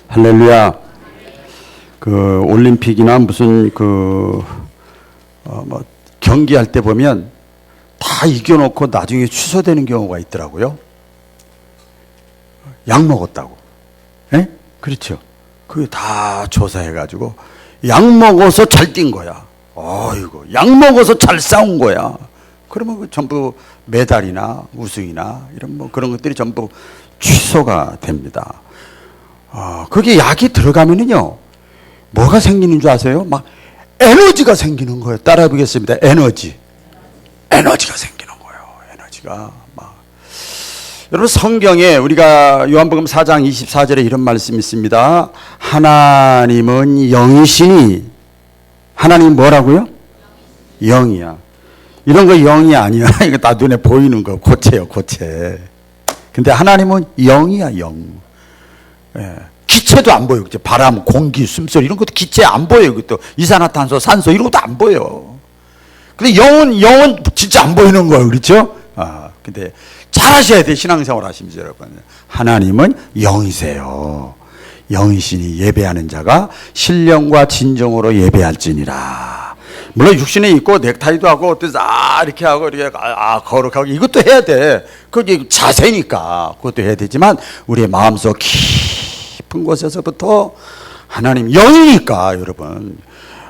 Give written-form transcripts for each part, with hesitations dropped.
할렐루야. 그 올림픽이나 무슨 경기할 때 보면 다 이겨놓고 나중에 취소되는 경우가 있더라고요. 약 먹었다고. 예? 그렇죠. 그게 다 조사해가지고 약 먹어서 잘 뛴 거야. 어이구, 약 먹어서 잘 싸운 거야. 그러면 전부 메달이나 우승이나 이런 그런 것들이 전부 취소가 됩니다. 그게 약이 들어가면은요, 뭐가 생기는 줄 아세요? 막 에너지가 생기는 거예요. 따라해 보겠습니다. 에너지가 생기는 거예요. 에너지가 막. 여러분, 성경에 우리가 요한복음 4장 24절에 이런 말씀이 있습니다. 하나님은 영이시니, 하나님 뭐라고요? 영이야. 이런 거 영이 아니야. 이거 다 눈에 보이는 거 고체요, 고체. 근데 하나님은 영이야, 영. 예. 기체도 안 보여. 바람, 공기, 숨소리 이런 것도 기체 안 보여요. 그것도 이산화탄소, 산소 이런 것도 안 보여. 근데 영은 진짜 안 보이는 거예요. 그렇죠? 근데 잘 하셔야 돼. 신앙생활 하시면서 여러분. 하나님은 영이세요. 영이시니 예배하는 자가 신령과 진정으로 예배할지니라. 물론 육신에 있고 넥타이도 하고 이렇게 하고 이렇게 거룩하고 이것도 해야 돼. 그게 자세니까 그것도 해야 되지만 우리의 마음속 깊은 곳에서부터 하나님 영이니까 여러분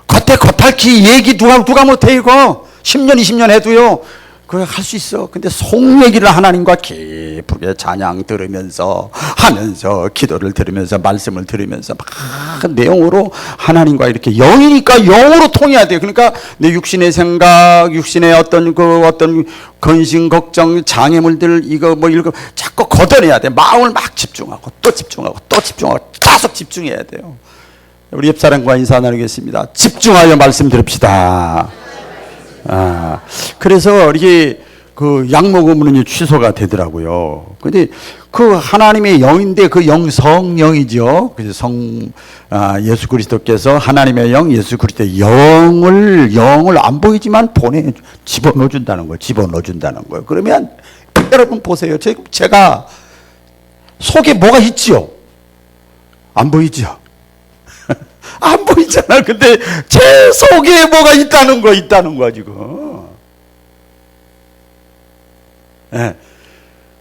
겉핥기 얘기 누가 못해 이거 10년 20년 해도요 그거 할 수 있어. 근데 속 얘기를 하나님과 깊게 찬양 들으면서 하면서 기도를 들으면서 말씀을 들으면서 막 내용으로 하나님과 이렇게 영이니까 영으로 통해야 돼요. 그러니까 내 육신의 생각, 육신의 어떤 근심, 걱정, 장애물들 이거 자꾸 걷어내야 돼. 마음을 막 집중하고 또 집중하고 또 집중하고 계속 집중해야 돼요. 우리 옆사람과 인사 나누겠습니다. 집중하여 말씀 들읍시다. 그래서 이게 약 먹으면 취소가 되더라고요. 근데 하나님의 영인데 영 성령이죠. 그래서 예수 그리스도께서 하나님의 영, 예수 그리스도의 영을 안 보이지만 집어넣어준다는 거예요. 그러면 여러분 보세요. 제가 속에 뭐가 있지요? 안 보이죠? 안 보이잖아. 근데 제 속에 뭐가 있다는 거야, 지금. 예.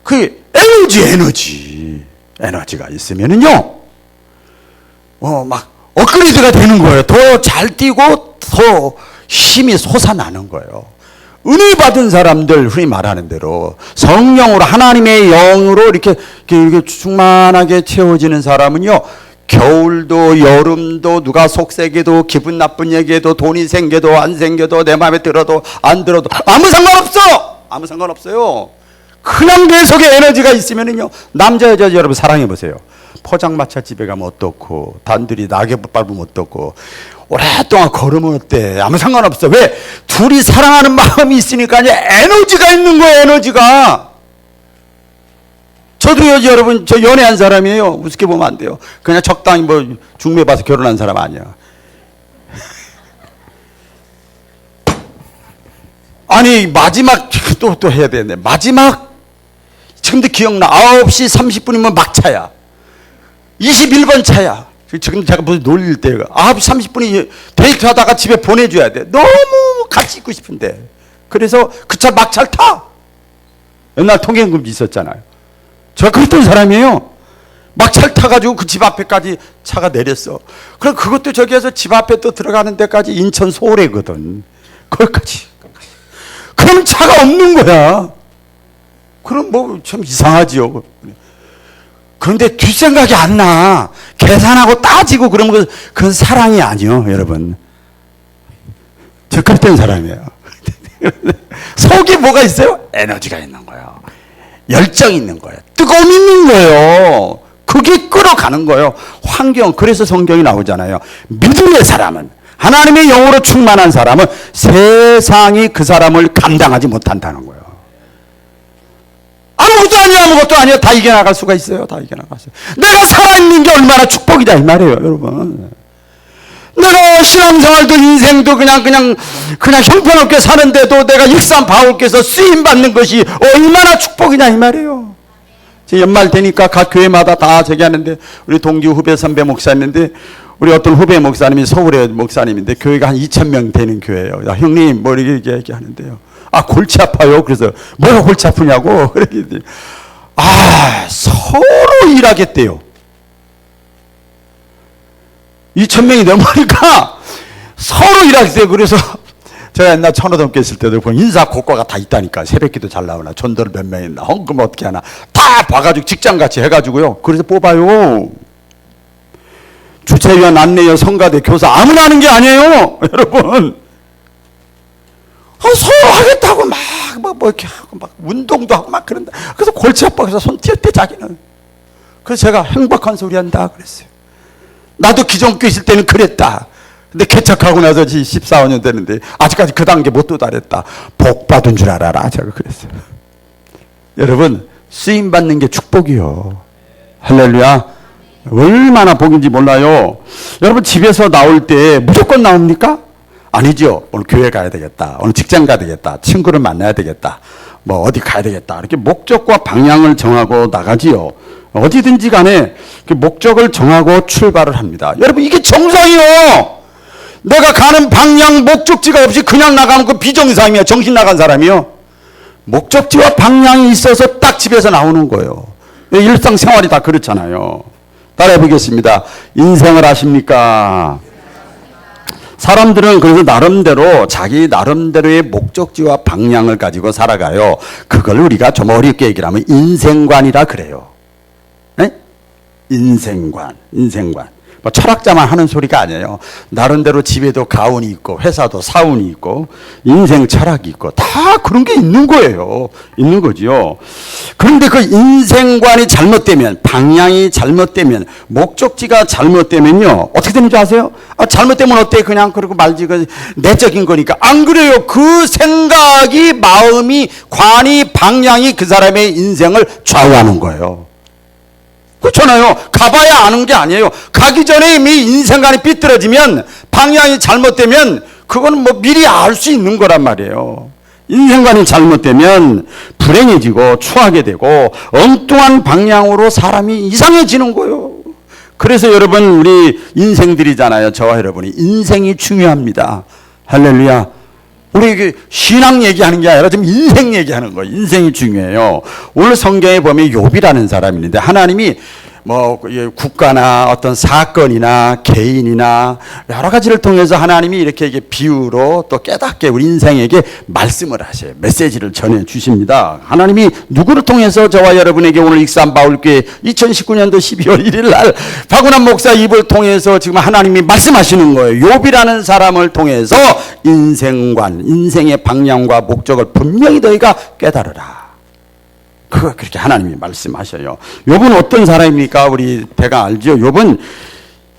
그 에너지가 있으면은요, 막 업그레이드가 되는 거예요. 더 잘 뛰고 더 힘이 솟아나는 거예요. 은혜 받은 사람들, 흔히 말하는 대로 성령으로 하나님의 영으로 이렇게 충만하게 채워지는 사람은요, 겨울도 여름도 누가 속삭여도 기분 나쁜 얘기해도 돈이 생겨도 안 생겨도 내 마음에 들어도 안 들어도 아무 상관없어요. 그냥 내 속에 에너지가 있으면은요, 남자 여자 여러분 사랑해 보세요. 포장마차 집에 가면 어떻고 단둘이 낙엽 밟으면 어떻고 오랫동안 걸으면 어때? 아무 상관없어. 왜? 둘이 사랑하는 마음이 있으니까 에너지가 있는 거예요. 에너지가. 저도 여러분 저 연애한 사람이에요. 우습게 보면 안 돼요. 그냥 적당히 중매 봐서 결혼한 사람 아니야. 아니 마지막 또 해야 되는데 마지막 지금도 기억나. 9시 30분이면 막차야. 21번 차야. 지금 제가 무슨 놀릴 때가 9시 30분이 데이트하다가 집에 보내줘야 돼. 너무 같이 있고 싶은데. 그래서 그 차 막차를 타. 옛날 통행금지 있었잖아요. 제가 그랬던 사람이에요. 막차를 타가지고 그 집 앞에까지 차가 내렸어. 그럼 그것도 저기에서 집 앞에 또 들어가는 데까지 인천 소래거든. 거기까지. 그럼 차가 없는 거야. 그럼 참 이상하지요. 그런데 뒷생각이 안 나. 계산하고 따지고 그러면 그건 사랑이 아니요, 여러분. 저 그랬던 사람이에요. 속에 뭐가 있어요? 에너지가 있는 거예요. 열정이 있는 거예요. 뜨거움이 있는 거예요. 그게 끌어가는 거예요. 그래서 성경이 나오잖아요. 믿음의 사람은, 하나님의 영으로 충만한 사람은 세상이 그 사람을 감당하지 못한다는 거예요. 아무것도 아니야. 다 이겨나갈 수가 있어요. 내가 살아있는 게 얼마나 축복이다 이 말이에요, 여러분. 내가 신앙생활도 인생도 그냥 형편없게 사는데도 내가 일산 바울께서 쓰임받는 것이 얼마나 축복이냐 이 말이에요. 연말 되니까 각 교회마다 다 저기 하는데, 우리 동기 후배 선배 목사 있는데, 우리 어떤 후배 목사님이 서울의 목사님인데 교회가 한 2,000명 되는 교회예요. 야, 형님 뭐 이렇게 얘기하는데요. 아, 골치 아파요. 그래서 뭐가 골치 아프냐고. 그랬더니 서로 일하겠대요. 2,000명이 넘으니까 서로 일하겠대요. 그래서 제가 옛날 천호동교 있을 때도 보면 인사 고과가 다 있다니까. 새벽기도 잘 나오나, 전도를 몇 명 했나, 헌금 어떻게 하나 다 봐가지고 직장같이 해가지고요. 그래서 뽑아요. 주최위원, 안내위원, 성가대, 교사 아무나 하는 게 아니에요. 여러분, 서로 하겠다고 막 이렇게 하고 막 운동도 하고 막 그런다. 그래서 골치 아파서 손 뛸 때 자기는. 그래서 제가 행복한 소리 한다 그랬어요. 나도 기존교 있을 때는 그랬다. 근데 개척하고 나서 14, 15년 되는데 아직까지 그 단계 못 도달했다. 복 받은 줄 알아라. 제가 그랬어요. 여러분, 쓰임 받는 게 축복이요. 할렐루야. 얼마나 복인지 몰라요. 여러분, 집에서 나올 때 무조건 나옵니까? 아니죠. 오늘 교회 가야 되겠다. 오늘 직장 가야 되겠다. 친구를 만나야 되겠다. 뭐 어디 가야 되겠다. 이렇게 목적과 방향을 정하고 나가지요. 어디든지 간에 그 목적을 정하고 출발을 합니다. 여러분, 이게 정상이요. 내가 가는 방향, 목적지가 없이 그냥 나가면 그 비정상이야. 정신 나간 사람이요. 목적지와 방향이 있어서 딱 집에서 나오는 거예요. 일상생활이 다 그렇잖아요. 따라해 보겠습니다. 인생을 아십니까? 사람들은 그래서 나름대로 자기 나름대로의 목적지와 방향을 가지고 살아가요. 그걸 우리가 좀 어렵게 얘기를 하면 인생관이라 그래요. 네? 인생관. 뭐 철학자만 하는 소리가 아니에요. 나름대로 집에도 가운이 있고 회사도 사운이 있고 인생 철학이 있고 다 그런 게 있는 거예요. 있는 거지요. 그런데 그 인생관이 잘못되면, 방향이 잘못되면, 목적지가 잘못되면요, 어떻게 되는지 아세요? 잘못되면 어때? 그냥 그러고 말지. 그 내적인 거니까. 안 그래요. 그 생각이, 마음이, 관이, 방향이 그 사람의 인생을 좌우하는 거예요. 그렇잖아요. 가봐야 아는 게 아니에요. 가기 전에 이미 인생관이 삐뚤어지면, 방향이 잘못되면 그거는 뭐 미리 알 수 있는 거란 말이에요. 인생관이 잘못되면 불행해지고 추하게 되고 엉뚱한 방향으로 사람이 이상해지는 거예요. 그래서 여러분, 우리 인생들이잖아요. 저와 여러분이 인생이 중요합니다. 할렐루야. 우리 신앙 얘기하는 게 아니라 지금 인생 얘기하는 거예요. 인생이 중요해요. 오늘 성경에 보면 욥이라는 사람이 있는데, 하나님이 뭐 국가나 어떤 사건이나 개인이나 여러 가지를 통해서 하나님이 이렇게 비유로 또 깨닫게 우리 인생에게 말씀을 하셔요. 메시지를 전해 주십니다. 하나님이 누구를 통해서 저와 여러분에게 오늘 익산 바울교회 2019년도 12월 1일 날 박운환 목사 입을 통해서 지금 하나님이 말씀하시는 거예요. 욥이라는 사람을 통해서 인생관, 인생의 방향과 목적을 분명히 너희가 깨달으라. 그렇게 하나님이 말씀하셔요. 욥은 어떤 사람입니까? 우리 대강 알죠? 욥은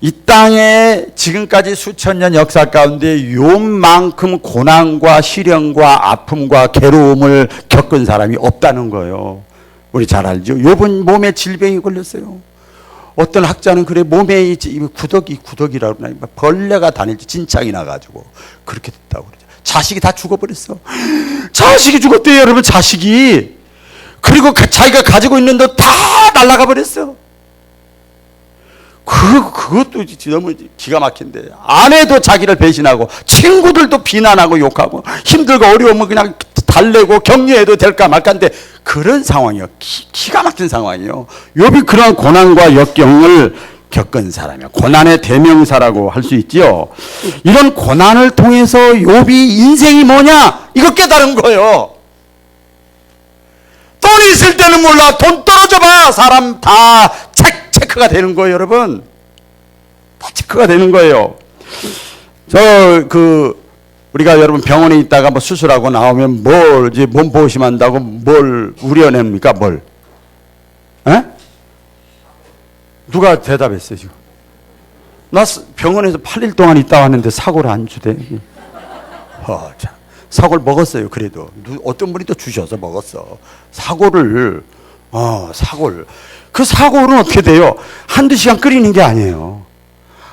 이 땅에 지금까지 수천 년 역사 가운데 욥만큼 고난과 시련과 아픔과 괴로움을 겪은 사람이 없다는 거예요. 우리 잘 알죠? 욥은 몸에 질병이 걸렸어요. 어떤 학자는 그래, 몸에 구더기라고 그러나 벌레가 다닐지 진창이 나가지고 그렇게 됐다고 그러죠. 자식이 다 죽어버렸어. 자식이 죽었대요, 여러분. 자식이. 그리고 자기가 가지고 있는 돈 다 날아가 버렸어. 그것도 너무 기가 막힌데. 아내도 자기를 배신하고, 친구들도 비난하고 욕하고, 힘들고 어려우면 그냥 달래고 격려해도 될까 말까인데, 그런 상황이요. 기가 막힌 상황이요. 욥이 그런 고난과 역경을 겪은 사람이에요. 고난의 대명사라고 할 수 있지요. 이런 고난을 통해서 욥이 인생이 뭐냐? 이거 깨달은 거예요. 돈이 있을 때는 몰라. 돈 떨어져 봐. 사람 다 체크가 되는 거예요, 여러분. 다 체크가 되는 거예요. 우리가 여러분 병원에 있다가 뭐 수술하고 나오면 뭘, 이제 몸 보심한다고 뭘 우려냅니까? 뭘? 에? 누가 대답했어요, 지금? 나 병원에서 8일 동안 있다 왔는데 사고를 안 주대. 참. 사고를 먹었어요. 그래도 어떤 분이 또 주셔서 먹었어. 사고를. 그 사고는 어떻게 돼요? 한두 시간 끓이는 게 아니에요.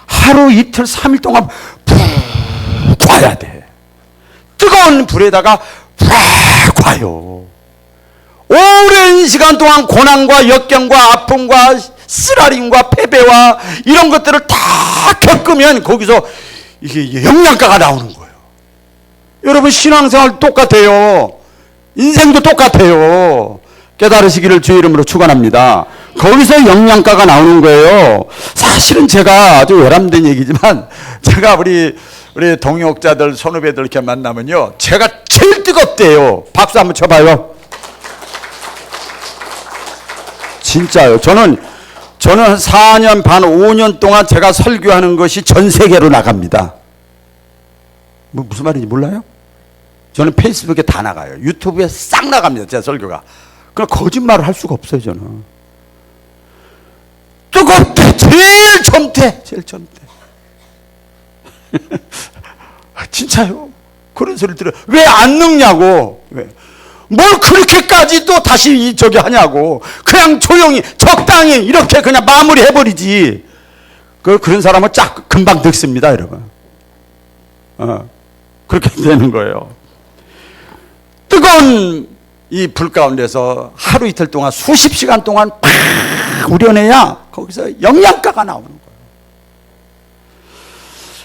하루 이틀 3일 동안 푹 과야 돼. 뜨거운 불에다가 푹 과요. 오랜 시간 동안 고난과 역경과 아픔과 쓰라림과 패배와 이런 것들을 다 겪으면 거기서 이게 영양가가 나오는 거예요. 여러분 신앙생활 똑같아요. 인생도 똑같아요. 깨달으시기를 주의 이름으로 축원합니다. 거기서 영양가가 나오는 거예요. 사실은 제가 아주 외람된 얘기지만 제가 우리 동역자들 선후배들 이렇게 만나면요 제가 제일 뜨겁대요. 박수 한번 쳐봐요. 진짜요. 저는 4년 반 5년 동안 제가 설교하는 것이 전 세계로 나갑니다. 무슨 말인지 몰라요? 저는 페이스북에 다 나가요. 유튜브에 싹 나갑니다. 제 설교가. 그럼 거짓말을 할 수가 없어요. 저는. 뜨겁대. 제일 젊대. 진짜요. 그런 소리를 들어요. 왜 안 늙냐고. 왜? 뭘 그렇게까지 또 다시 저기 하냐고. 그냥 조용히 적당히 이렇게 그냥 마무리해버리지. 그런 사람은 금방 늙습니다. 여러분. 그렇게 되는 거예요. 뜨거운 이 불 가운데서 하루 이틀 동안 수십 시간 동안 팍 우려내야 거기서 영양가가 나오는 거예요.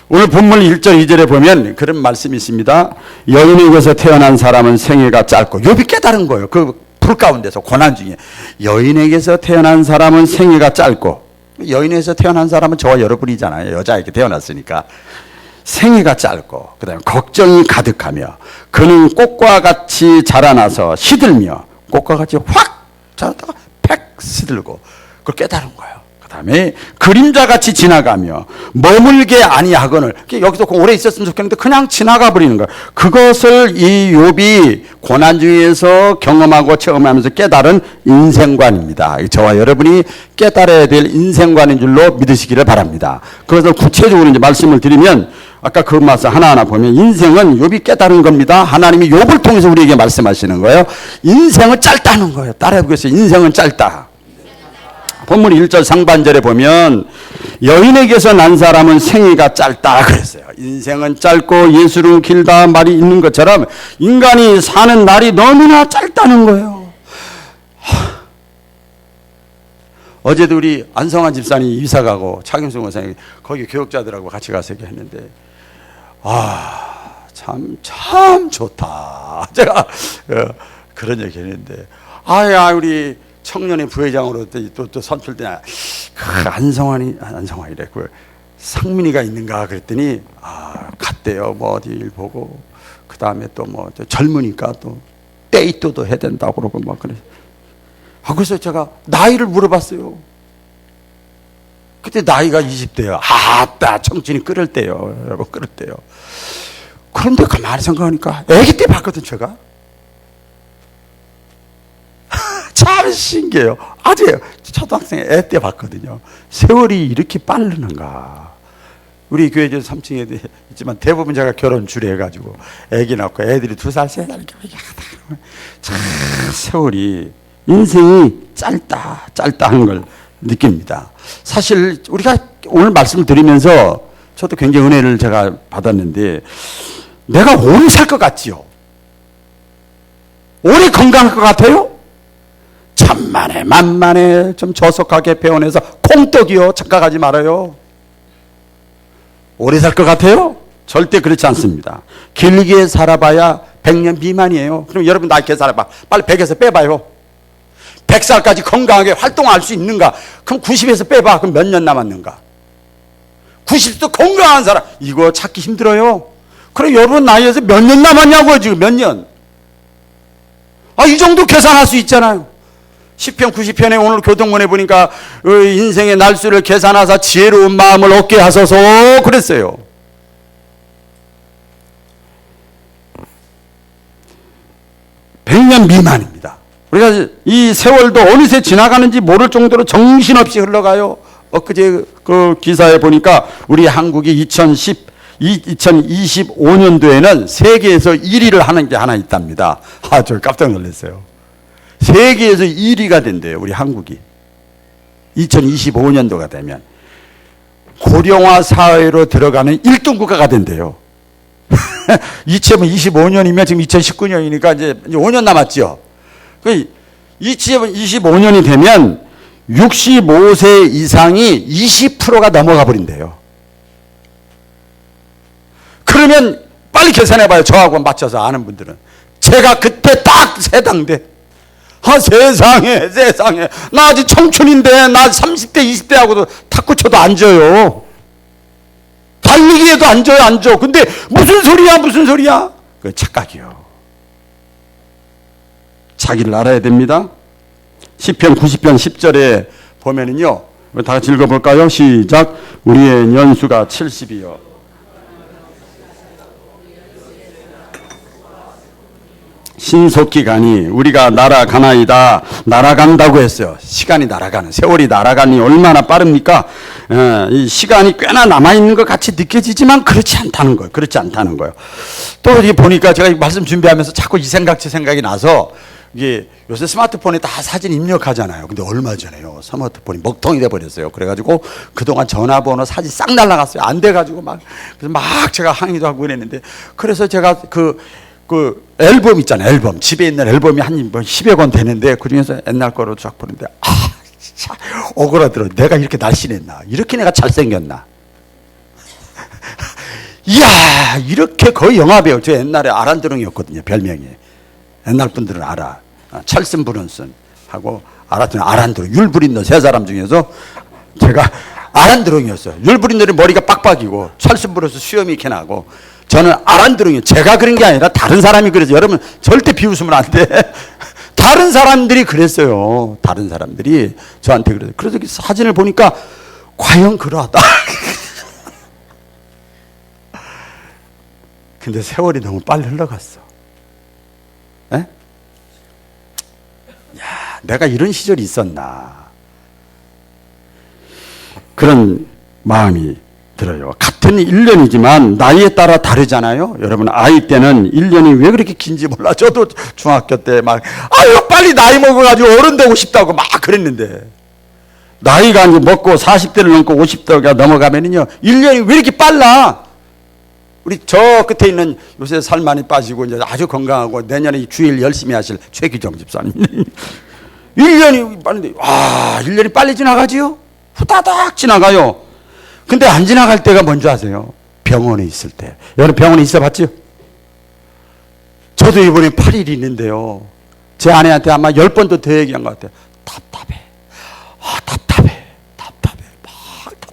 오늘 본문 1절 2절에 보면 그런 말씀이 있습니다. 여인에게서 태어난 사람은 생애가 짧고, 욥이 깨달은 거예요. 그 불 가운데서 고난 중에 여인에게서 태어난 사람은 생애가 짧고, 여인에게서 태어난 사람은 저와 여러분이잖아요. 여자에게 태어났으니까. 생애가 짧고 그 다음에 걱정이 가득하며 그는 꽃과 같이 자라나서 시들며 꽃과 같이 확 자라다가 팩 시들고 그걸 깨달은 거예요. 그 다음에 그림자같이 지나가며 머물게 아니하거늘, 여기서 오래 있었으면 좋겠는데 그냥 지나가 버리는 거예요. 그것을 이 욥이 고난 중에서 경험하고 체험하면서 깨달은 인생관입니다. 저와 여러분이 깨달아야 될 인생관인 줄로 믿으시기를 바랍니다. 그것을 구체적으로 이제 말씀을 드리면, 아까 그 말씀 하나하나 보면 인생은 욥이 깨달은 겁니다. 하나님이 욥을 통해서 우리에게 말씀하시는 거예요. 인생은 짧다는 거예요. 따라해 보겠어요. 인생은 짧다. 본문 1절 상반절에 보면 여인에게서 난 사람은 생애가 짧다 그랬어요. 인생은 짧고 예술은 길다 말이 있는 것처럼 인간이 사는 날이 너무나 짧다는 거예요. 어제도 우리 안성환 집사님 이사 가고 차경수 원사님 거기 교육자들하고 같이 가서 얘기했는데, 참 좋다. 제가 그런 얘기 했는데, 우리 청년의 부회장으로 또 선출된 안성환이래. 그 상민이가 있는가 그랬더니, 갔대요. 뭐 어디 일 보고. 그 다음에 또 뭐 젊으니까 또 데이트도 해야 된다고 그러고 막 그래. 그래서 제가 나이를 물어봤어요. 그때 나이가 20대요. 청춘이 끓을 때요. 여러분, 끓을 때요. 그런데 가만히 생각하니까 아기 때 봤거든, 제가. 참 신기해요. 아직 초등학생 애 때 봤거든요. 세월이 이렇게 빠르는가. 우리 교회 저 3층에 있지만 대부분 제가 결혼 주례해가지고 애기 낳고 애들이 2살, 3살 이렇게 하다. 참 세월이, 인생이 짧다 하는 걸 느낍니다. 사실 우리가 오늘 말씀을 드리면서 저도 굉장히 은혜를 제가 받았는데, 내가 오래 살 것 같지요? 오래 건강할 것 같아요? 천만에 만만에 좀 저속하게 배워내서 콩떡이요. 착각하지 말아요. 오래 살 것 같아요? 절대 그렇지 않습니다. 길게 살아봐야 100년 미만이에요. 그럼 여러분 나이 계산해봐. 빨리 100에서 빼봐요. 100살까지 건강하게 활동할 수 있는가? 그럼 90에서 빼봐. 그럼 몇 년 남았는가? 90도 건강한 사람, 이거 찾기 힘들어요. 그래, 여러분 나이에서 몇 년 남았냐고요, 지금 몇 년? 이 정도 계산할 수 있잖아요. 10편 90편에 오늘 교동문에 보니까 인생의 날수를 계산하사 지혜로운 마음을 얻게 하소서 그랬어요. (100년) 미만입니다. 우리가 이 세월도 어느새 지나가는지 모를 정도로 정신없이 흘러가요. 엊그제 그 기사에 보니까 우리 한국이 2025년도에는 세계에서 1위를 하는 게 하나 있답니다. 저 깜짝 놀랐어요. 세계에서 1위가 된대요, 우리 한국이. 2025년도가 되면 고령화 사회로 들어가는 1등 국가가 된대요. 2025년이면 지금 2019년이니까 이제 5년 남았죠. 2025년이 되면 65세 이상이 20%가 넘어가 버린대요. 그러면 빨리 계산해봐요. 저하고 맞춰서 아는 분들은. 제가 그때 딱 세당대. 세상에. 나 아직 청춘인데, 나 30대, 20대하고도 탁구 쳐도 안 져요. 달리기에도 안 져. 근데 무슨 소리야? 그 착각이요. 자기를 알아야 됩니다. 시편 90편 10절에 보면은요. 다 같이 읽어볼까요? 시작. 우리의 연수가 70이요. 신속히 가니 우리가 날아가나이다. 날아간다고 했어요. 시간이 날아가는, 세월이 날아가니 얼마나 빠릅니까? 이 시간이 꽤나 남아있는 것 같이 느껴지지만 그렇지 않다는 거예요. 또 이렇게 보니까 제가 말씀 준비하면서 자꾸 이 생각 저 생각이 나서, 이게 요새 스마트폰에 다 사진 입력하잖아요. 근데 얼마 전에요, 스마트폰이 먹통이 돼버렸어요. 그래가지고 그동안 전화번호 사진 싹 날라갔어요. 안 돼가지고 그래서 막 제가 항의도 하고 그랬는데, 그래서 제가 그 앨범 있잖아요. 앨범. 집에 있는 앨범이 한 10여 권 되는데, 그 중에서 옛날 거로 쫙 보는데, 진짜 억울하더라. 내가 이렇게 날씬했나? 이렇게 내가 잘생겼나? 이야, 이렇게 거의 영화배우. 저 옛날에 아란드롱이었거든요, 별명이. 옛날 분들은 알아. 찰슨 브론슨 하고 아란드롱. 율브린더 세 사람 중에서 제가 아란드롱이었어요. 율브린더는 머리가 빡빡이고, 찰슨 브론슨 수염이 이렇게 나고, 저는 아란드롱이에요. 제가 그런 게 아니라 다른 사람이 그래서, 여러분 절대 비웃으면 안 돼. 다른 사람들이 그랬어요. 다른 사람들이 저한테 그래서. 그래서 사진을 보니까 과연 그러하다. 근데 세월이 너무 빨리 흘러갔어. 에? 야, 내가 이런 시절이 있었나. 그런 마음이 들어요. 같은 1년이지만 나이에 따라 다르잖아요. 여러분, 아이 때는 1년이 왜 그렇게 긴지 몰라. 저도 중학교 때 빨리 나이 먹어가지고 어른 되고 싶다고 막 그랬는데, 나이가 이제 먹고 40대를 넘고 50대가 넘어가면은요, 1년이 왜 이렇게 빨라? 우리 저 끝에 있는, 요새 살 많이 빠지고 이제 아주 건강하고 내년에 주일 열심히 하실 최기정 집사님. 1년이 빠른데, 1년이 빨리 지나가지요? 후다닥 지나가요. 근데 안 지나갈 때가 뭔지 아세요? 병원에 있을 때. 여러분 병원에 있어 봤죠? 저도 이번에 8일이 있는데요. 제 아내한테 아마 10번도 더 얘기한 것 같아요. 답답해.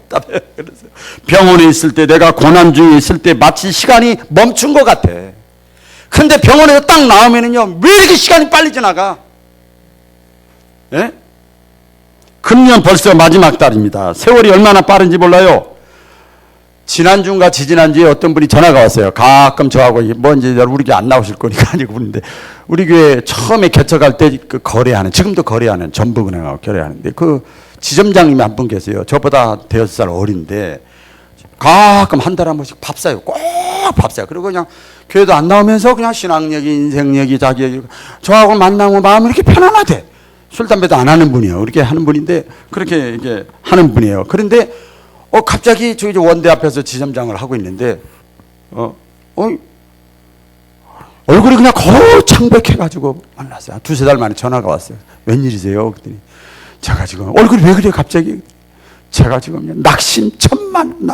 답답해. 그래서 병원에 있을 때, 내가 고난 중에 있을 때 마치 시간이 멈춘 것 같아. 근데 병원에서 딱 나오면은요, 왜 이렇게 시간이 빨리 지나가? 예? 금년 벌써 마지막 달입니다. 세월이 얼마나 빠른지 몰라요. 지난주인가 지지난주에 어떤 분이 전화가 왔어요. 가끔 저하고 이제 우리 교회 안 나오실 거니까 아니고 그러는데, 우리 교회 처음에 개척할 때 거래하는, 지금도 거래하는, 전북은행하고 거래하는데 그 지점장님이 한 분 계세요. 저보다 5살 어린데 가끔 한 달에 한 번씩 밥 사요. 꼭 밥 사요. 그리고 그냥 교회도 안 나오면서 그냥 신앙 얘기, 인생 얘기, 자기 얘기, 저하고 만나면 마음이 이렇게 편안하대. 술, 담배도 안 하는 분이에요. 그렇게 하는 분인데, 그렇게 이게 하는 분이에요. 그런데, 갑자기 저기 원대 앞에서 지점장을 하고 있는데, 얼굴이 그냥 거의 창백해가지고 만났어요. 2-3달 만에 전화가 왔어요. 웬일이세요? 그랬더니, 제가 지금, 얼굴이 왜 그래요, 갑자기? 제가 지금 낙심천만,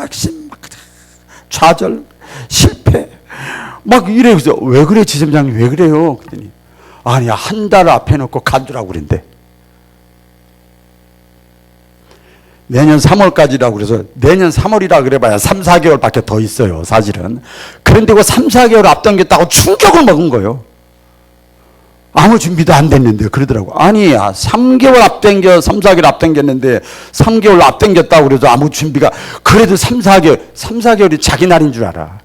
좌절, 실패, 막 이래서, 왜 그래, 지점장님, 왜 그래요? 그랬더니, 아니, 한 달 앞에 놓고 간두라고 그랬는데, 내년 3월까지라고 그래서, 내년 3월이라 그래봐야 3-4개월밖에 더 있어요, 사실은. 그런데 그 3-4개월 앞당겼다고 충격을 먹은 거예요. 아무 준비도 안 됐는데 그러더라고. 아니야, 3개월 앞당겨, 3-4개월 앞당겼는데 3개월 앞당겼다고 그래도 아무 준비가, 그래도 3-4개월이 자기 날인 줄 알아.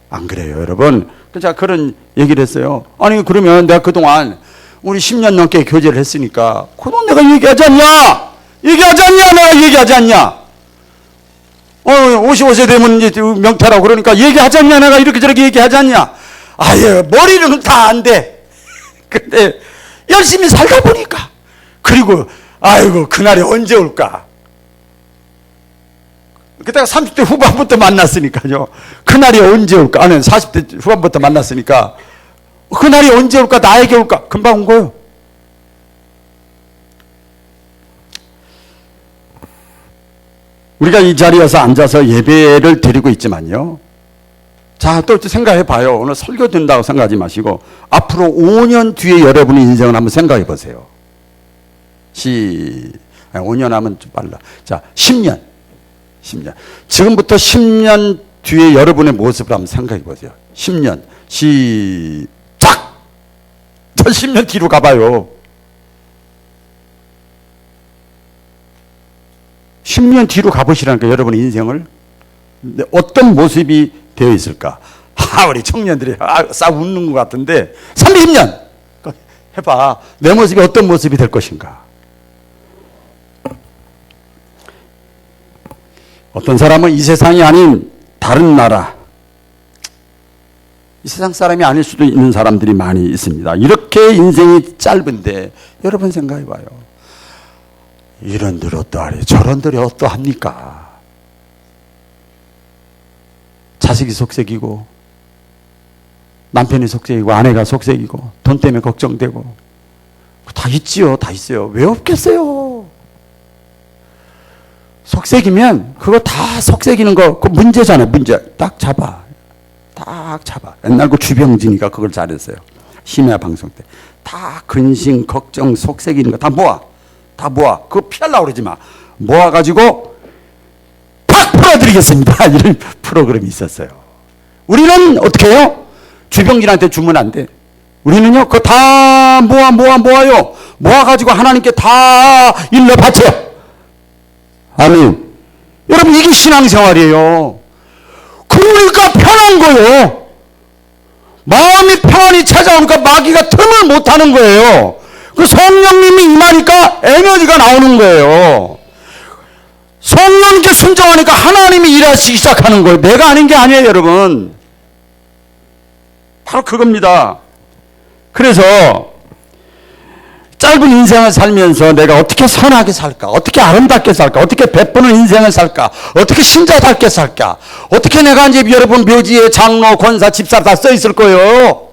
안 그래요, 여러분? 제가 그런 얘기를 했어요. 아니, 그러면 내가 그동안 우리 10년 넘게 교제를 했으니까, 그동안 내가 얘기하지 않냐? 내가 얘기하지 않냐? 55세 되면 이제 명태라고 그러니까 얘기하지 않냐? 내가 이렇게 저렇게 얘기하지 않냐? 아예, 머리는 다 안 돼. 근데 열심히 살다 보니까, 그리고, 아이고, 그날이 언제 올까? 그때가 30대 후반부터 만났으니까요. 그날이 언제 올까? 아니, 40대 후반부터 만났으니까, 그날이 언제 올까? 나에게 올까? 금방 온 거예요. 우리가 이 자리에서 앉아서 예배를 드리고 있지만요. 자, 또 생각해 봐요. 오늘 설교 된다고 생각하지 마시고 앞으로 5년 뒤에 여러분의 인생을 한번 생각해 보세요. 5년 하면 좀 빨라. 자, 10년. 지금부터 10년 뒤에 여러분의 모습을 한번 생각해 보세요. 10년. 시작! 저 10년 뒤로 가봐요. 10년 뒤로 가보시라니까, 여러분의 인생을. 어떤 모습이 되어 있을까? 우리 청년들이 싹 웃는 것 같은데, 30년! 해봐. 내 모습이 어떤 모습이 될 것인가? 어떤 사람은 이 세상이 아닌 다른 나라, 이 세상 사람이 아닐 수도 있는 사람들이 많이 있습니다. 이렇게 인생이 짧은데, 여러분 생각해 봐요. 이런들 어떠하리, 저런들이 어떠합니까? 자식이 속색이고, 남편이 속색이고, 아내가 속색이고, 돈 때문에 걱정되고, 다 있지요, 다 있어요. 왜 없겠어요? 속색이면, 그거 다 속색이는 거, 그 문제잖아요, 문제. 딱 잡아. 옛날 그 주병진이가 그걸 잘했어요. 심야 방송 때. 다 근심, 걱정, 속색이는 거 다 모아. 그거 피하려고 그러지 마. 모아가지고 팍 풀어드리겠습니다. 이런 프로그램이 있었어요. 우리는 어떻게 해요? 주병진한테 주면 안 돼. 우리는요, 그거 다 모아요. 모아가지고 하나님께 다 일러 바쳐요. 아멘. 여러분, 이게 신앙생활이에요. 그러니까 편한 거예요. 마음이 평안히 찾아오니까 마귀가 틈을 못하는 거예요. 그 성령님이 임하니까 에너지가 나오는 거예요. 성령님께 순종하니까 하나님이 일하시기 시작하는 거예요. 내가 아닌 게 아니에요, 여러분. 바로 그겁니다. 그래서 짧은 인생을 살면서 내가 어떻게 선하게 살까? 어떻게 아름답게 살까? 어떻게 베푸는 인생을 살까? 어떻게 신자답게 살까? 어떻게 내가 이제 여러분 묘지에 장로, 권사, 집사 다 써 있을 거예요.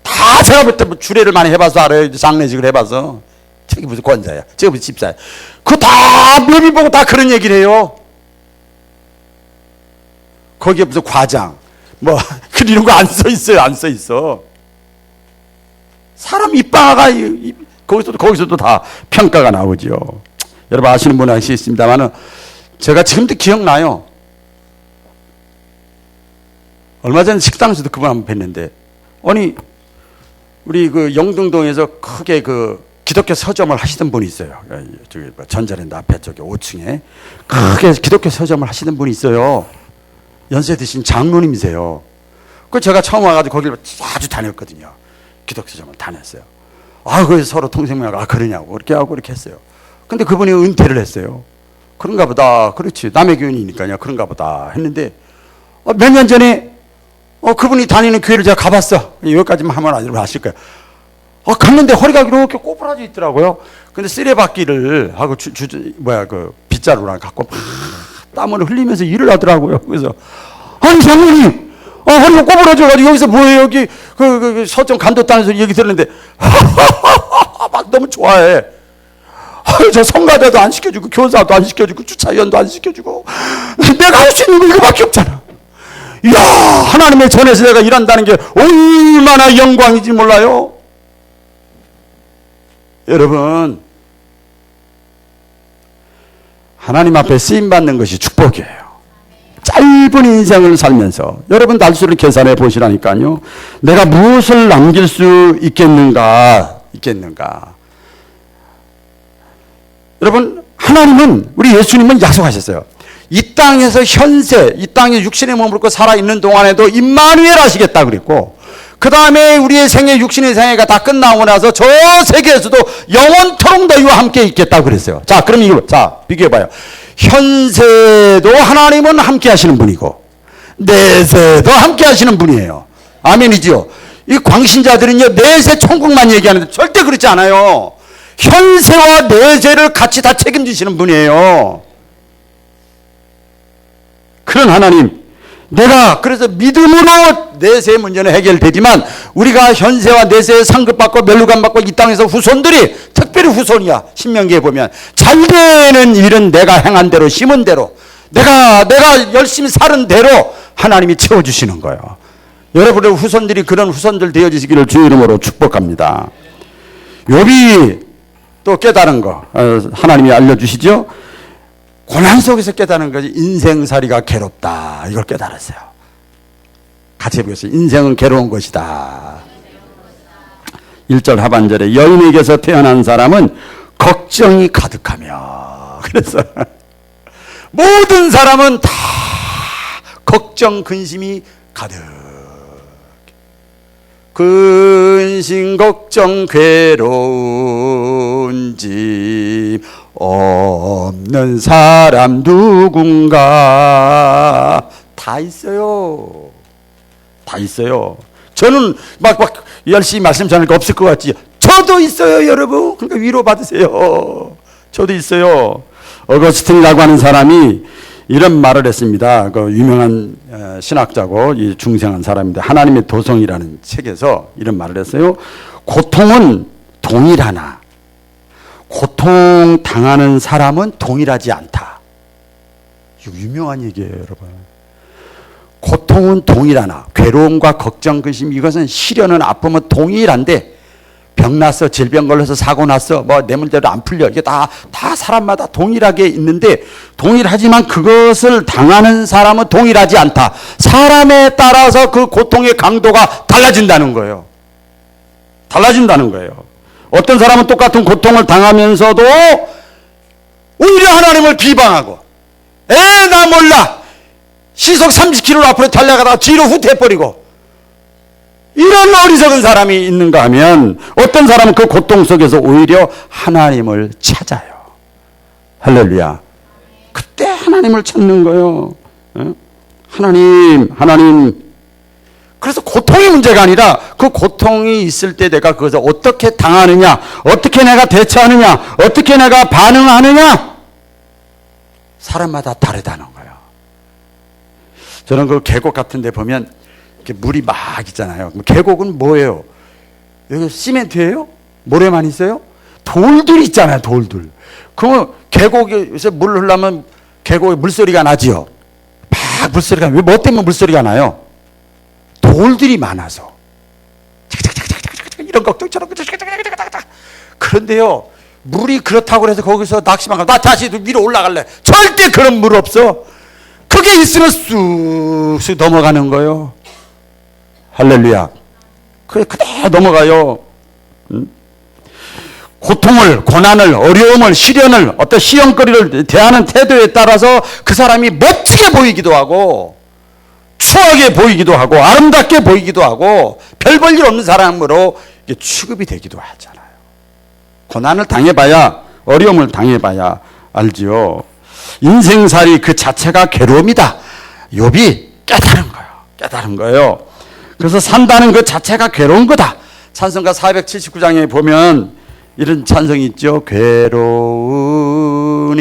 다 제가 볼 때 주례를 많이 해봐서 알아요. 장례식을 해봐서. 저기 무슨 권사야. 저기 무슨 집사야. 그거 다 묘비 보고 다 그런 얘기를 해요. 거기에 무슨 과장, 이런 거 안 써 있어요. 안 써 있어. 사람 입방아가 거기서도 다 평가가 나오죠. 여러분 아시는 분은 아시겠습니다만은 제가 지금도 기억나요. 얼마 전에 식당에서도 그분 한번 뵀는데, 아니 우리 그 영등동에서 크게 그 기독교 서점을 하시던 분이 있어요. 저기 전자랜드 앞에 저기 5층에 크게 기독교 서점을 하시던 분이 있어요. 연세 드신 장로님이세요. 그 제가 처음 와가지고 거기를 자주 다녔거든요. 기독교 서점을 다녔어요. 그래서 서로 통성명하고 그러냐고 이렇게 했어요. 근데 그분이 은퇴를 했어요. 그런가 보다. 그렇지. 남의 교인이니까요. 그런가 보다 했는데 몇 년 전에 그분이 다니는 교회를 제가 가봤어. 여기까지만 하면 아실 거예요. 갔는데 허리가 이렇게 꼬부라져 있더라고요. 근데 쓰레받기를 하고 그 빗자루랑 갖고 막 땀을 흘리면서 일을 하더라고요. 그래서 아니 장로님, 허리가 꼬부라져가지고 여기서 뭐예요? 여기 그 서점 간도단에서 얘기 들었는데 막 너무 좋아해. 저 성가대도 안 시켜주고 교사도 안 시켜주고 주차위원도 안 시켜주고 내가 할 수 있는 거 이거밖에 없잖아. 이야, 하나님의 전에서 내가 일한다는 게 얼마나 영광인지 몰라요. 여러분, 하나님 앞에 쓰임받는 것이 축복이에요. 짧은 인생을 살면서 여러분 날수를 계산해 보시라니까요. 내가 무엇을 남길 수 있겠는가. 여러분, 하나님은, 우리 예수님은 약속하셨어요. 이 땅에서 현세, 이 땅에 육신의 몸을 입고 살아있는 동안에도 임마누엘 하시겠다 그랬고, 그 다음에 우리의 생애, 육신의 생애가 다 끝나고 나서 저 세계에서도 영원토록 너희와 함께 있겠다 그랬어요. 자, 그럼 이거, 비교해봐요. 현세도 하나님은 함께 하시는 분이고, 내세도 함께 하시는 분이에요. 아멘이죠? 이 광신자들은요, 내세 천국만 얘기하는데 절대 그렇지 않아요. 현세와 내세를 같이 다 책임지시는 분이에요. 그런 하나님, 내가 그래서 믿음으로 내세의 문제는 해결되지만 우리가 현세와 내세에 상급받고 멸류관받고 이 땅에서 후손들이, 특별히 후손이야, 신명기에 보면 잘 되는 일은 내가 행한 대로 심은 대로 내가 열심히 사는 대로 하나님이 채워주시는 거예요. 여러분의 후손들이 그런 후손들 되어지시기를 주의 이름으로 축복합니다. 욥이 또 깨달은 거 하나님이 알려주시죠. 고난 속에서 깨달은 거지. 인생살이가 괴롭다, 이걸 깨달았어요. 같이 해보겠습니다. 인생은 괴로운 것이다. 1절 하반절에 여인에게서 태어난 사람은 걱정이 가득하며, 그래서 모든 사람은 다 걱정 근심이 가득. 근심 걱정 괴로운 집 없는 사람 누군가. 다 있어요. 다 있어요. 저는 막 열심히 말씀 전하니까 없을 것 같지. 저도 있어요, 여러분. 그러니까 위로 받으세요. 저도 있어요. 어거스틴이라고 하는 사람이 이런 말을 했습니다. 그 유명한 신학자고 이 중생한 사람인데, 하나님의 도성이라는 책에서 이런 말을 했어요. 고통은 동일하나 고통 당하는 사람은 동일하지 않다. 이거 유명한 얘기예요, 여러분. 고통은 동일하나, 괴로움과 걱정, 근심, 이것은 시련은 아픔은 동일한데, 병 났어, 질병 걸려서 사고 났어, 뭐 뇌물대로 안 풀려, 이게 다 사람마다 동일하게 있는데, 동일하지만 그것을 당하는 사람은 동일하지 않다. 사람에 따라서 그 고통의 강도가 달라진다는 거예요. 달라진다는 거예요. 어떤 사람은 똑같은 고통을 당하면서도 오히려 하나님을 비방하고, 나 몰라, 시속 30km 앞으로 달려가다가 뒤로 후퇴해버리고, 이런 어리석은 사람이 있는가 하면, 어떤 사람은 그 고통 속에서 오히려 하나님을 찾아요. 할렐루야. 그때 하나님을 찾는 거예요. 하나님. 그래서 고통이 문제가 아니라, 그 고통이 있을 때 내가 그것을 어떻게 당하느냐, 어떻게 내가 대처하느냐, 어떻게 내가 반응하느냐, 사람마다 다르다는 거예요. 저는 그 계곡 같은 데 보면 이렇게 물이 막 있잖아요. 계곡은 뭐예요? 여기 시멘트예요? 모래만 있어요? 돌들 있잖아요, 돌들. 그러면 계곡에서 물 흘러면 계곡에 물소리가 나지요. 막 물소리가, 왜 뭐 때문에 물소리가 나요? 돌들이 많아서. 이런 걱정 저런 걱정. 그런데요, 물이 그렇다고 해서 거기서 낚시만 가면 나 다시 위로 올라갈래. 절대 그런 물 없어. 그게 있으면 쑥쑥 넘어가는 거예요. 할렐루야. 그래, 그대로 넘어가요. 고통을, 고난을, 어려움을, 시련을, 어떤 시험거리를 대하는 태도에 따라서 그 사람이 멋지게 보이기도 하고, 추하게 보이기도 하고, 아름답게 보이기도 하고, 별 볼 일 없는 사람으로 취급이 되기도 하잖아요. 고난을 당해봐야, 어려움을 당해봐야 알지요. 인생살이 그 자체가 괴로움이다. 욥이 깨달은 거예요. 그래서 산다는 그 자체가 괴로운 거다. 찬송가 479장에 보면 이런 찬송이 있죠. 괴로운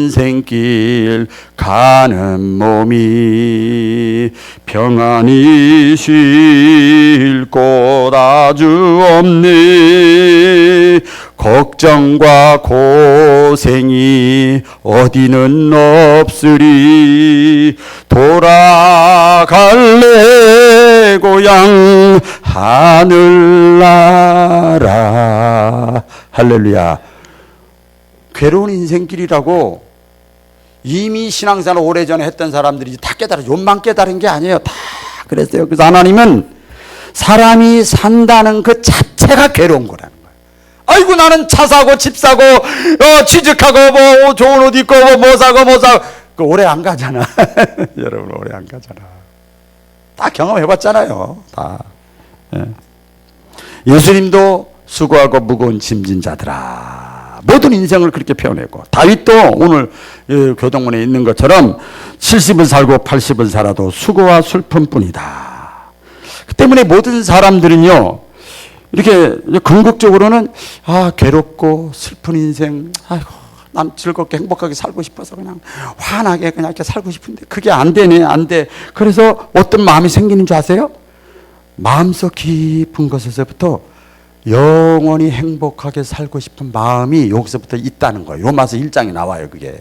인생길 가는 몸이 평안히 쉴 곳 아주 없네. 걱정과 고생이 어디는 없으리. 돌아갈래 고향 하늘나라. 할렐루야. 괴로운 인생길이라고 이미 신앙생활 오래전에 했던 사람들이 다 깨달아. 욕만 깨달은 게 아니에요. 다 그랬어요. 그래서 하나님은 사람이 산다는 그 자체가 괴로운 거라는 거예요. 아이고, 나는 차 사고 집 사고 취직하고 뭐 좋은 옷 입고 뭐 사고 그 오래 안 가잖아. 여러분, 오래 안 가잖아. 다 경험해봤잖아요. 다. 예수님도 수고하고 무거운 짐진 자들아, 모든 인생을 그렇게 표현했고, 다윗도 오늘 교동문에 있는 것처럼 70을 살고 80을 살아도 수고와 슬픔뿐이다. 그 때문에 모든 사람들은요, 이렇게 궁극적으로는 괴롭고 슬픈 인생, 아이고 난 즐겁게 행복하게 살고 싶어서 그냥 환하게 그냥 이렇게 살고 싶은데 그게 안 되네, 안 돼. 그래서 어떤 마음이 생기는 줄 아세요? 마음속 깊은 곳에서부터 영원히 행복하게 살고 싶은 마음이 여기서부터 있다는 거예요. 로마서 1장에 나와요. 그게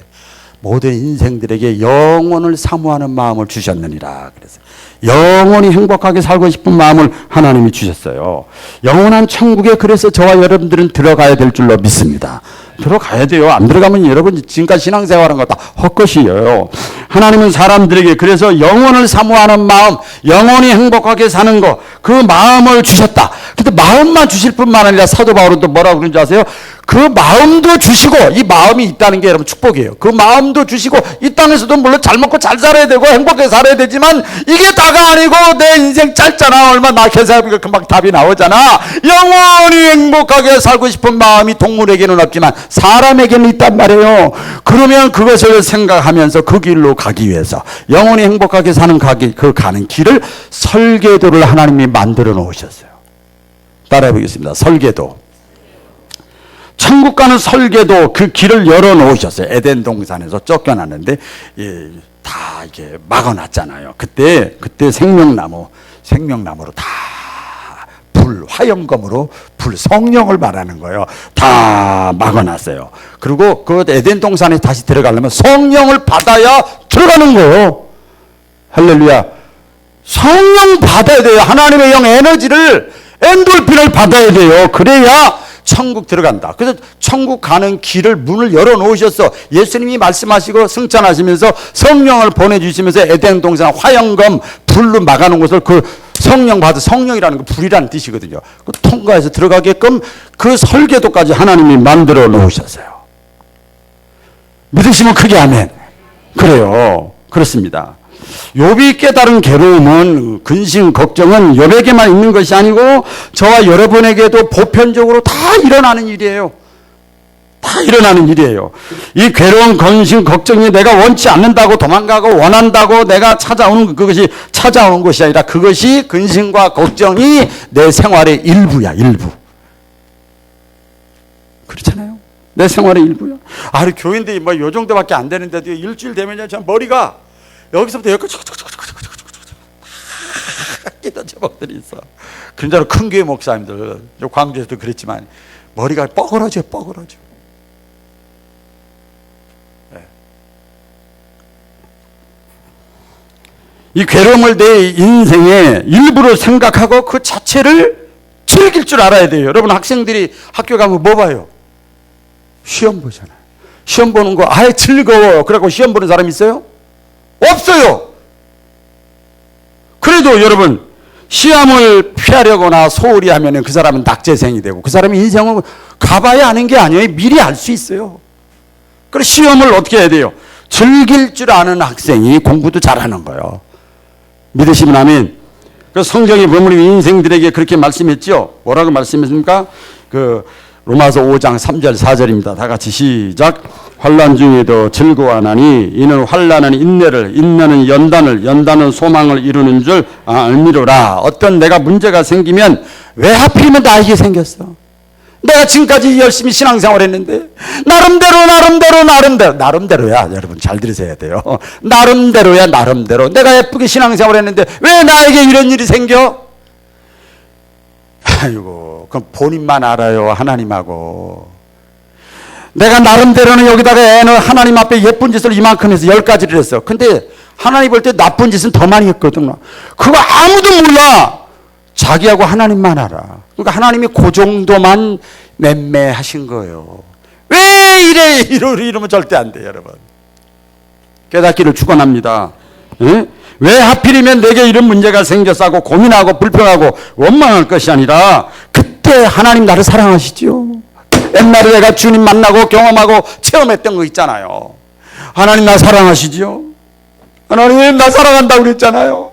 모든 인생들에게 영원을 사모하는 마음을 주셨느니라. 그래서 영원히 행복하게 살고 싶은 마음을 하나님이 주셨어요. 영원한 천국에 그래서 저와 여러분들은 들어가야 될 줄로 믿습니다. 들어가야 돼요. 안 들어가면 여러분 지금까지 신앙생활한 거 다 헛것이에요. 하나님은 사람들에게 그래서 영원을 사모하는 마음, 영원히 행복하게 사는 거, 그 마음을 주셨다. 근데 마음만 주실 뿐만 아니라 사도 바울은 또 뭐라고 그러는지 아세요? 그 마음도 주시고, 이 마음이 있다는 게 여러분 축복이에요. 그 마음도 주시고, 이 땅에서도 물론 잘 먹고 잘 살아야 되고 행복하게 살아야 되지만 이게 다가 아니고 내 인생 짧잖아. 얼마 낙해서 금방 답이 나오잖아. 영원히 행복하게 살고 싶은 마음이 동물에게는 없지만 사람에게는 있단 말이에요. 그러면 그것을 생각하면서 그 길로 가기 위해서 영원히 행복하게 사는 그 가는 길을 설계도를 하나님이 만들어 놓으셨어요. 따라해 보겠습니다. 설계도. 천국 가는 설계도 그 길을 열어 놓으셨어요. 에덴 동산에서 쫓겨났는데 다 이게 막아놨잖아요. 그때 생명나무로 다 불, 화염검으로 불, 성령을 말하는 거예요. 다 막아놨어요. 그리고 그 에덴 동산에 다시 들어가려면 성령을 받아야 들어가는 거예요. 할렐루야. 성령 받아야 돼요. 하나님의 영 에너지를, 엔돌핀을 받아야 돼요. 그래야 천국 들어간다. 그래서 천국 가는 길을 문을 열어 놓으셨어. 예수님이 말씀하시고 승천하시면서 성령을 보내주시면서 에덴 동산 화영검 불로 막아놓은 것을 그 성령 받아, 성령이라는 거 불이라는 뜻이거든요. 그 통과해서 들어가게끔 그 설계도까지 하나님이 만들어 놓으셨어요. 믿으시면 크게 아멘. 그래요. 그렇습니다. 욥이 깨달은 괴로움은, 근심, 걱정은 욥에게만 있는 것이 아니고 저와 여러분에게도 보편적으로 다 일어나는 일이에요. 다 일어나는 일이에요. 이 괴로운 근심, 걱정이 내가 원치 않는다고 도망가고 원한다고 내가 찾아오는 그것이 찾아오는 것이 아니라 그것이 근심과 걱정이 내 생활의 일부야, 일부. 그렇잖아요. 내 생활의 일부야. 아, 교인들이 뭐 요 정도밖에 안 되는데도 일주일 되면 저 머리가 여기서부터 여기까지 깨닫는 제목들이 있어. 그런대로 큰 교회 목사님들, 광주에서도 그랬지만 머리가 뻐그러져. 네. 이 괴로움을 내 인생의 일부로 생각하고 그 자체를 즐길 줄 알아야 돼요. 여러분 학생들이 학교 가면 뭐 봐요? 시험 보잖아요. 시험 보는 거 아예 즐거워. 그래갖고 시험 보는 사람 있어요? 없어요. 그래도 여러분 시험을 피하려거나 소홀히 하면 그 사람은 낙제생이 되고 그 사람의 인생은 가봐야 아는 게 아니에요. 미리 알 수 있어요. 그래서 시험을 어떻게 해야 돼요? 즐길 줄 아는 학생이 공부도 잘하는 거예요. 믿으시면 아멘. 그 성경의 보면 인생들에게 그렇게 말씀했죠. 뭐라고 말씀했습니까? 그 로마서 5장 3절 4절입니다. 다 같이 시작. 환난 중에도 즐거워하나니 이는 환난은 인내를, 인내는 연단을, 연단은 소망을 이루는 줄 알미로라. 어떤 내가 문제가 생기면 왜 하필이면 나에게 생겼어? 내가 지금까지 열심히 신앙생활했는데 나름대로야. 여러분 잘 들으셔야 돼요. 나름대로야. 내가 예쁘게 신앙생활했는데 왜 나에게 이런 일이 생겨? 아이고, 그럼 본인만 알아요. 하나님하고. 내가 나름대로는 여기다가 애는 하나님 앞에 예쁜 짓을 이만큼 해서 10가지를 했어. 근데 하나님 볼 때 나쁜 짓은 더 많이 했거든. 그거 아무도 몰라. 자기하고 하나님만 알아. 그러니까 하나님이 그 정도만 맴매하신 거예요. 왜 이러면 절대 안 돼, 여러분. 깨닫기를 축원합니다. 예? 왜 하필이면 내게 이런 문제가 생겼어 하고 고민하고 불평하고 원망할 것이 아니라 그때 하나님 나를 사랑하시죠. 옛날에 내가 주님 만나고 경험하고 체험했던 거 있잖아요. 하나님 나 사랑하시죠. 하나님 나 사랑한다고 그랬잖아요.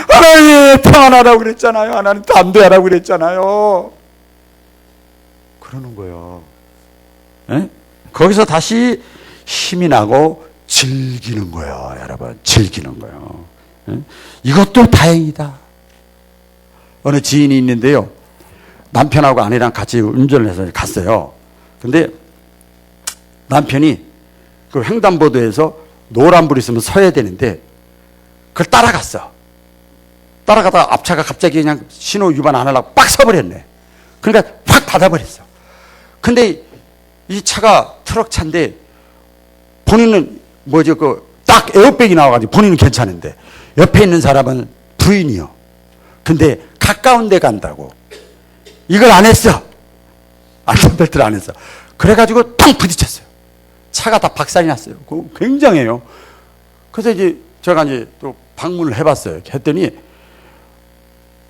하나님 평안하라고 그랬잖아요. 하나님 담대하라고 그랬잖아요. 그러는 거예요. 에? 거기서 다시 힘이 나고 즐기는 거예요. 여러분 즐기는 거예요. 에? 이것도 다행이다. 어느 지인이 있는데요. 남편하고 아내랑 같이 운전을 해서 갔어요. 근데 남편이 그 횡단보도에서 노란불이 있으면 서야 되는데 그걸 따라갔어. 따라가다가 앞차가 갑자기 그냥 신호 위반 안 하려고 빡 서버렸네. 그러니까 확 닫아버렸어. 근데 이 차가 트럭 차인데 본인은 딱 에어백이 나와가지고 본인은 괜찮은데 옆에 있는 사람은 부인이요. 근데 가까운 데 간다고 이걸 안 했어. 안전벨트를 안 했어. 그래가지고 탕 부딪혔어요. 차가 다 박살이 났어요. 그거 굉장해요. 그래서 이제 제가 이제 또 방문을 해봤어요. 했더니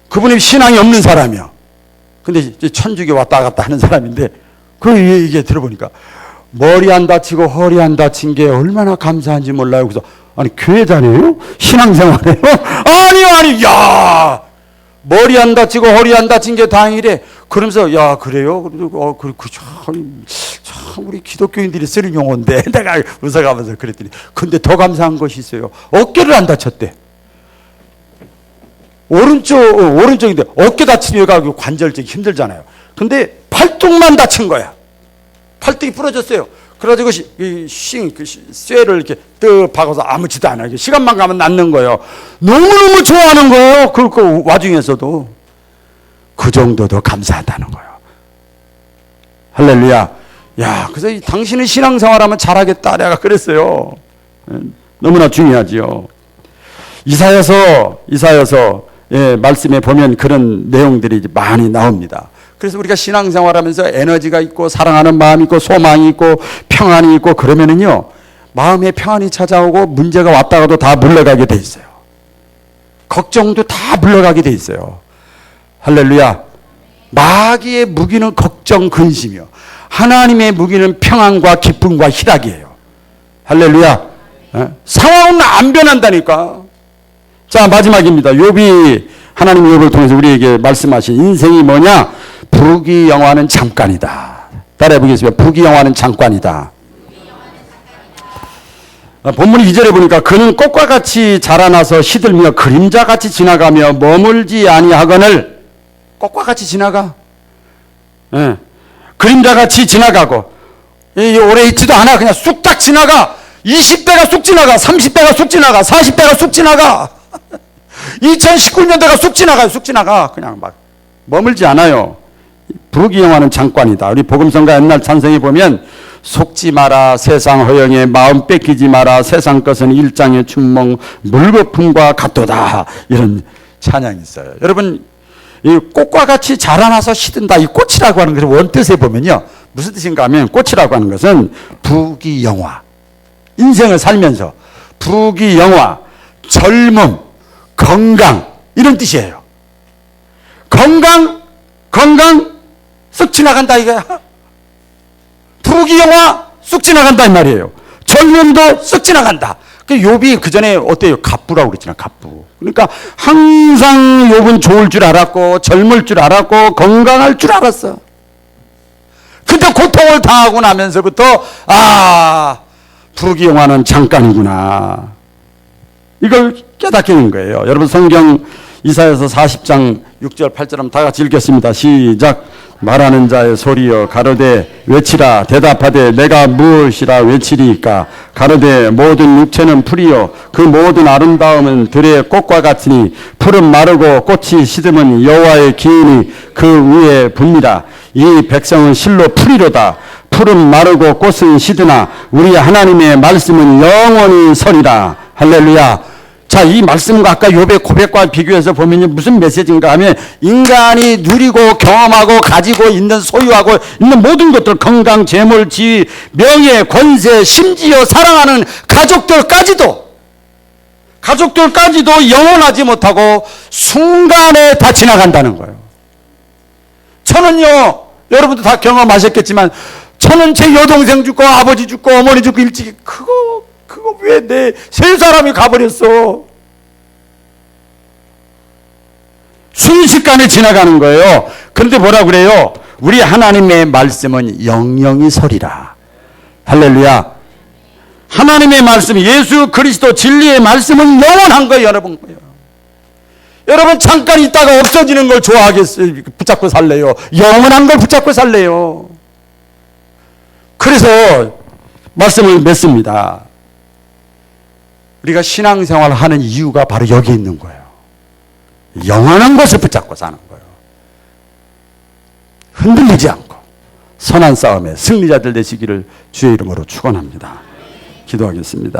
그분이 신앙이 없는 사람이요. 근데 이제 천주교 왔다 갔다 하는 사람인데 그 얘기 들어보니까 머리 안 다치고 허리 안 다친 게 얼마나 감사한지 몰라요. 그래서 아니 교회 다녀요? 신앙생활해요? 아니 야 머리 안 다치고 허리 안 다친 게 다행이래. 그러면서 야 그래요? 참 우리 기독교인들이 쓰는 용어인데 내가 웃어가면서 그랬더니 근데 더 감사한 것이 있어요. 어깨를 안 다쳤대. 오른쪽인데 어깨 다치면 관절적이 힘들잖아요. 근데 팔뚝만 다친 거야. 팔뚝이 부러졌어요. 그래가지고 쇠를 이렇게 뜨 박아서 아무지도 않아요. 시간만 가면 낫는 거예요. 너무너무 좋아하는 거예요. 그 와중에서도 그 정도도 감사하다는 거예요. 할렐루야. 야, 그래서 당신은 신앙생활하면 잘하겠다. 내가 그랬어요. 너무나 중요하지요. 이사야서 말씀에 보면 그런 내용들이 많이 나옵니다. 그래서 우리가 신앙생활하면서 에너지가 있고 사랑하는 마음이 있고 소망이 있고 평안이 있고 그러면은요 마음에 평안이 찾아오고 문제가 왔다가도 다 물러가게 돼 있어요. 걱정도 다 물러가게 돼 있어요. 할렐루야. 마귀의 무기는 걱정 근심이요 하나님의 무기는 평안과 기쁨과 희락이에요. 할렐루야. 상황은 안 변한다니까. 자 마지막입니다. 욥이 하나님 욥을 통해서 우리에게 말씀하신 인생이 뭐냐? 부귀영화는 잠깐이다. 따라해 보겠습니다. 부귀영화는 잠깐이다. 본문 2절에 보니까 그는 꽃과 같이 자라나서 시들며 그림자같이 지나가며 머물지 아니하거늘. 꽃과 같이 지나가. 그림자같이 지나가고 오래 있지도 않아. 그냥 쑥딱 지나가. 20대가 쑥 지나가. 30대가 쑥 지나가. 40대가 쑥 지나가. 2019년대가 쑥 지나가요. 쑥 지나가. 그냥 막 머물지 않아요. 부귀영화는 잠깐이다. 우리 복음성가 옛날 찬송에 보면 속지 마라 세상 허영에 마음 뺏기지 마라 세상 것은 일장의 춘몽 물거품과 같도다. 이런 찬양이 있어요. 여러분 이 꽃과 같이 자라나서 시든다. 이 꽃이라고 하는 것을 원뜻에 보면요. 무슨 뜻인가 하면 꽃이라고 하는 것은 부귀영화. 인생을 살면서 부귀영화, 젊음, 건강 이런 뜻이에요. 건강 쓱 지나간다 이거야. 부귀영화 쑥 지나간다 이 말이에요. 젊음도 쓱 지나간다. 그 욥이 그 전에 어때요? 갑부라고 그랬잖아. 갑부. 그러니까 항상 욥은 좋을 줄 알았고 젊을 줄 알았고 건강할 줄 알았어. 근데 고통을 당하고 나면서부터 부귀영화는 잠깐이구나. 이걸 깨닫게 된 거예요. 여러분 성경 이사야서 40장 6절 8절 한번 다 같이 읽겠습니다. 시작. 말하는 자의 소리여 가로되 외치라. 대답하되 내가 무엇이라 외치리이까. 가로되 모든 육체는 풀이요 그 모든 아름다움은 들의 꽃과 같으니 풀은 마르고 꽃이 시듬은 여호와의 기운이 그 위에 붑니다. 이 백성은 실로 풀이로다. 풀은 마르고 꽃은 시드나 우리 하나님의 말씀은 영원히 서리라. 할렐루야. 자, 이 말씀과 아까 욥의 고백과 비교해서 보면 무슨 메시지인가 하면 인간이 누리고 경험하고 가지고 있는 소유하고 있는 모든 것들 건강, 재물, 지위, 명예, 권세, 심지어 사랑하는 가족들까지도 영원하지 못하고 순간에 다 지나간다는 거예요. 저는요, 여러분도 다 경험하셨겠지만 저는 제 여동생 죽고 아버지 죽고 어머니 죽고 일찍이 그거 왜 내 세 사람이 가버렸어. 순식간에 지나가는 거예요. 그런데 뭐라 그래요? 우리 하나님의 말씀은 영영이 서리라. 할렐루야. 하나님의 말씀, 예수 그리스도 진리의 말씀은 영원한 거예요. 여러분 잠깐 있다가 없어지는 걸 좋아하겠어요? 붙잡고 살래요? 영원한 걸 붙잡고 살래요? 그래서 말씀을 맺습니다. 우리가 신앙생활을 하는 이유가 바로 여기 있는 거예요. 영원한 것을 붙잡고 사는 거예요. 흔들리지 않고 선한 싸움에 승리자들 되시기를 주의 이름으로 축원합니다. 기도하겠습니다.